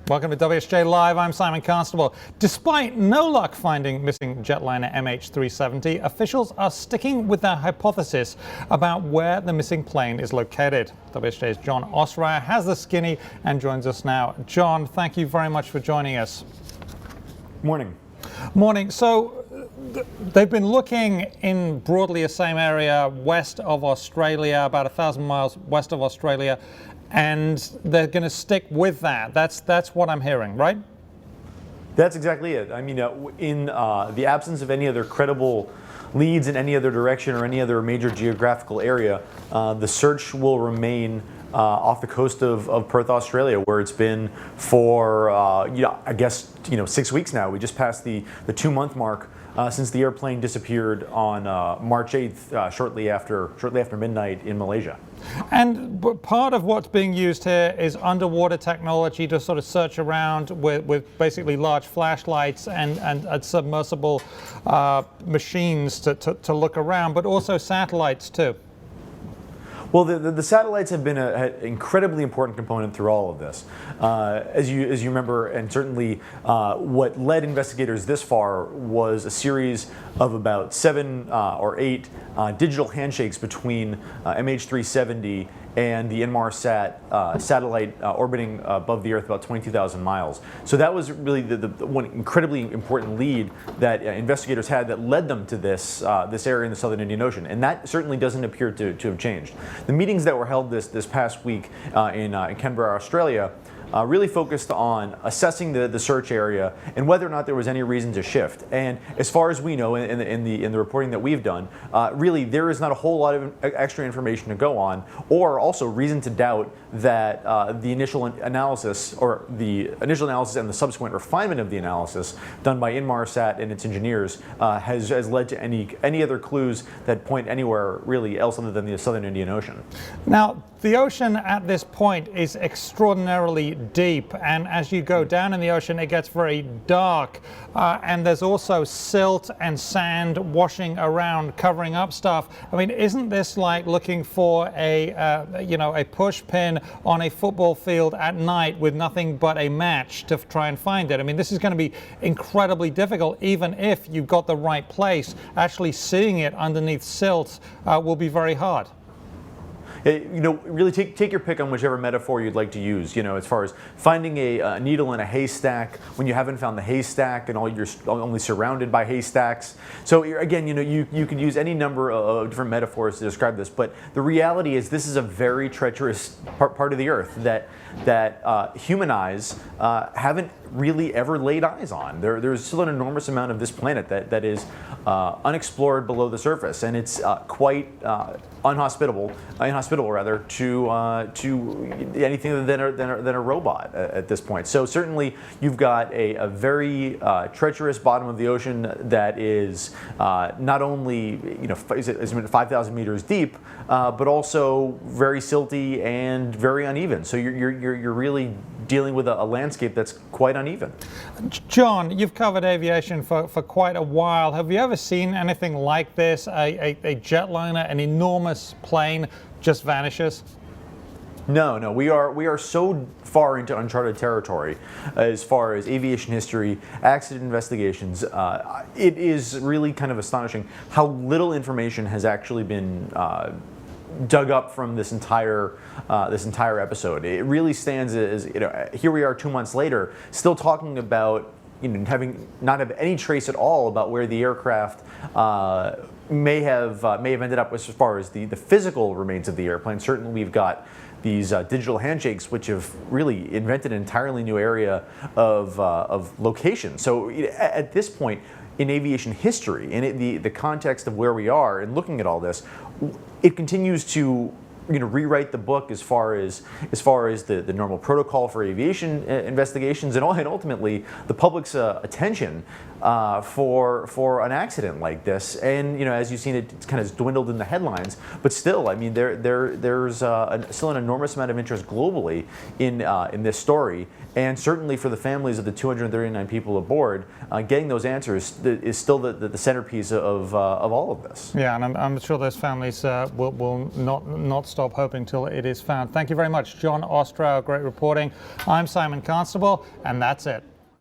Welcome to WSJ Live. I'm Simon Constable. Despite no luck finding missing jetliner MH370, officials are sticking with their hypothesis about where the missing plane is located. WSJ's Jon Ostrower has the skinny and joins us now. Jon, thank you very much for joining us. Morning. Morning. So they've been looking in broadly the same area west of Australia, about 1,000 miles west of Australia, and they're going to stick with that. That's what I'm hearing, right? That's exactly it. I mean, in the absence of any other credible leads in any other direction or any other major geographical area, the search will remain off the coast of Perth, Australia, where it's been for, I guess, 6 weeks now. We just passed the 2-month mark since the airplane disappeared on March 8th, shortly after midnight in Malaysia. And part of what's being used here is underwater technology to sort of search around with basically large flashlights and submersible machines to look around, but also satellites too. Well, the satellites have been an incredibly important component through all of this. As you remember, and certainly what led investigators this far was a series of about 7 or 8 digital handshakes between MH370 and the Inmarsat satellite orbiting above the Earth about 22,000 miles. So that was really the one incredibly important lead that investigators had that led them to this area in the Southern Indian Ocean, and that certainly doesn't appear to have changed. The meetings that were held this past week in Canberra, Australia, really focused on assessing the search area and whether or not there was any reason to shift. And as far as we know, in the reporting that we've done, really there is not a whole lot of extra information to go on, or also reason to doubt that the initial analysis and the subsequent refinement of the analysis done by Inmarsat and its engineers has led to any other clues that point anywhere really else other than the Southern Indian Ocean. Now, the ocean at this point is extraordinarily deep, and as you go down in the ocean, it gets very dark, and there's also silt and sand washing around, covering up stuff. I mean, isn't this like looking for a push pin on a football field at night with nothing but a match to try and find it? I mean, this is going to be incredibly difficult, even if you've got the right place. Actually seeing it underneath silt will be very hard. Really take your pick on whichever metaphor you'd like to use. As far as finding a needle in a haystack when you haven't found the haystack and you're only surrounded by haystacks. So again, you could use any number of different metaphors to describe this, but the reality is this is a very treacherous part of the Earth that human eyes haven't really ever laid eyes on. There's still an enormous amount of this planet that is unexplored below the surface, and it's quite inhospitable rather to anything than a robot at this point. So certainly you've got a very treacherous bottom of the ocean that is not only is 5,000 meters deep, but also very silty and very uneven. So you're really dealing with a landscape that's quite uneven. Jon, you've covered aviation for quite a while. Have you ever seen anything like this? A jetliner, an enormous plane, just vanishes? No. We are so far into uncharted territory as far as aviation history, accident investigations. It is really kind of astonishing how little information has actually been dug up from this entire episode. It really stands as here we are 2 months later, still talking about not have any trace at all about where the aircraft may have ended up as far as the physical remains of the airplane. Certainly, we've got these digital handshakes, which have really invented an entirely new area of location. So at this point in aviation history, in the context of where we are and looking at all this, it continues to rewrite the book as far as the normal protocol for aviation investigations and ultimately the public's attention for an accident like this. And as you've seen, it's kind of dwindled in the headlines, but still, I mean, there's still an enormous amount of interest globally in this story, and certainly for the families of the 239 people aboard, getting those answers is still the centerpiece of all of this. Yeah, and I'm sure those families will not stop stop hoping till it is found. Thank you very much, Jon Ostrower. Great reporting. I'm Simon Constable, and that's it.